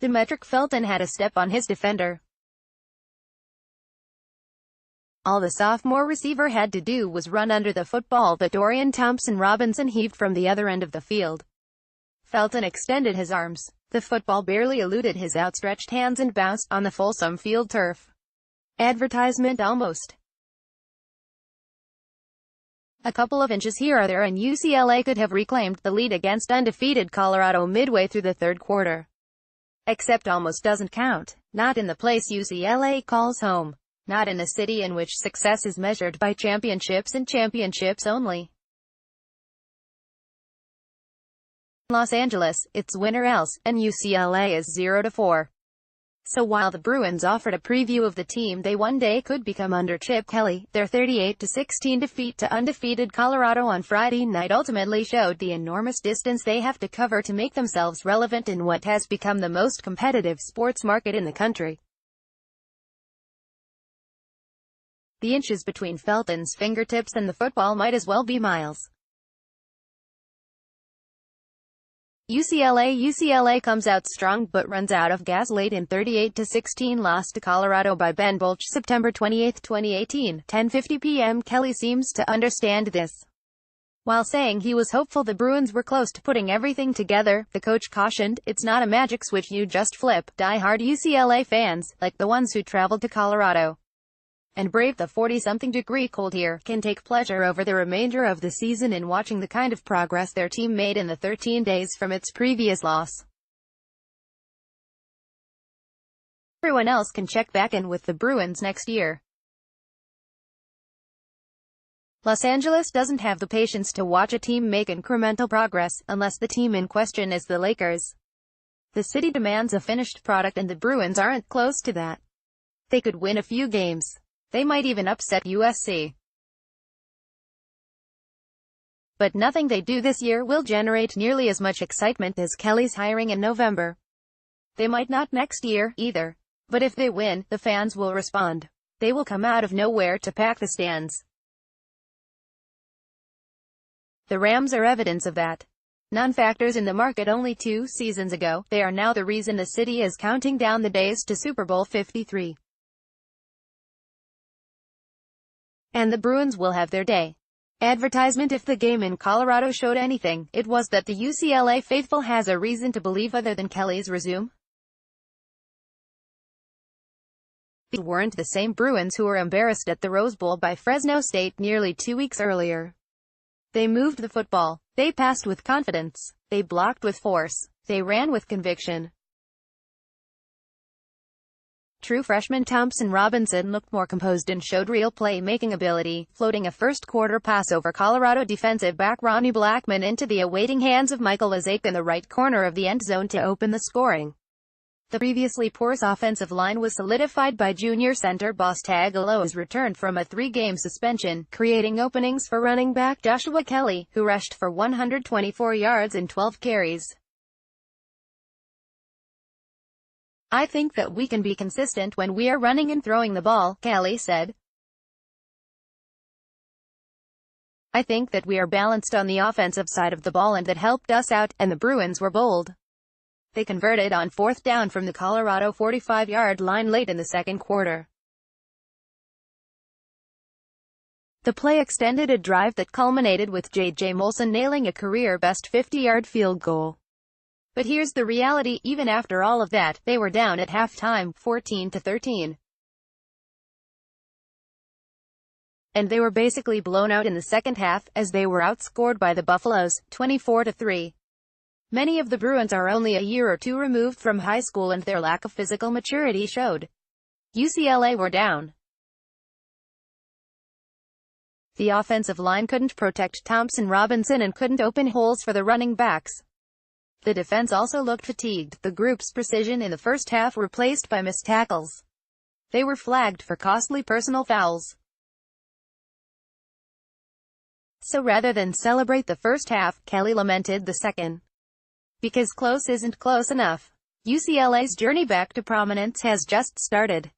Demetric Felton had a step on his defender. All the sophomore receiver had to do was run under the football that Dorian Thompson-Robinson heaved from the other end of the field. Felton extended his arms. The football barely eluded his outstretched hands and bounced on the Folsom field turf. Advertisement almost. A couple of inches here or there and UCLA could have reclaimed the lead against undefeated Colorado midway through the third quarter. Except almost doesn't count. Not in the place UCLA calls home. Not in a city in which success is measured by championships and championships only. Los Angeles, it's win or else, and UCLA is 0-4. So while the Bruins offered a preview of the team they one day could become under Chip Kelly, their 38-16 defeat to undefeated Colorado on Friday night ultimately showed the enormous distance they have to cover to make themselves relevant in what has become the most competitive sports market in the country. The inches between Felton's fingertips and the football might as well be miles. UCLA comes out strong but runs out of gas late in 38-16 loss to Colorado by Ben Bolch September 28, 2018, 10:50 p.m. Kelly seems to understand this. While saying he was hopeful the Bruins were close to putting everything together, the coach cautioned, "It's not a magic switch you just flip." Die-hard UCLA fans, like the ones who traveled to Colorado and braved the 40-something degree cold here, can take pleasure over the remainder of the season in watching the kind of progress their team made in the 13 days from its previous loss. Everyone else can check back in with the Bruins next year. Los Angeles doesn't have the patience to watch a team make incremental progress, unless the team in question is the Lakers. The city demands a finished product and the Bruins aren't close to that. They could win a few games. They might even upset USC. But nothing they do this year will generate nearly as much excitement as Kelly's hiring in November. They might not next year, either. But if they win, the fans will respond. They will come out of nowhere to pack the stands. The Rams are evidence of that. Non-factors in the market only 2 seasons ago, they are now the reason the city is counting down the days to Super Bowl 53. And the Bruins will have their day. Advertisement. If the game in Colorado showed anything, it was that the UCLA faithful has a reason to believe other than Kelly's resume. These weren't the same Bruins who were embarrassed at the Rose Bowl by Fresno State nearly 2 weeks earlier. They moved the football. They passed with confidence. They blocked with force. They ran with conviction. True freshman Thompson-Robinson looked more composed and showed real play-making ability, floating a first-quarter pass over Colorado defensive back Ronnie Blackman into the awaiting hands of Michael Isaac in the right corner of the end zone to open the scoring. The previously porous offensive line was solidified by junior center Boss Tagovailoa's return from a 3-game suspension, creating openings for running back Joshua Kelly, who rushed for 124 yards and 12 carries. "I think that we can be consistent when we are running and throwing the ball," Kelly said. "I think that we are balanced on the offensive side of the ball and that helped us out, and the Bruins were bold. They converted on 4th down from the Colorado 45-yard line late in the second quarter. The play extended a drive that culminated with J.J. Molson nailing a career-best 50-yard field goal. But here's the reality, even after all of that, they were down at halftime, 14-13. And they were basically blown out in the second half, as they were outscored by the Buffaloes, 24-3. Many of the Bruins are only a year or 2 removed from high school and their lack of physical maturity showed. UCLA were down. The offensive line couldn't protect Thompson-Robinson and couldn't open holes for the running backs. The defense also looked fatigued. The group's precision in the first half replaced by missed tackles. They were flagged for costly personal fouls. So rather than celebrate the first half, Kelly lamented the second. Because close isn't close enough. UCLA's journey back to prominence has just started.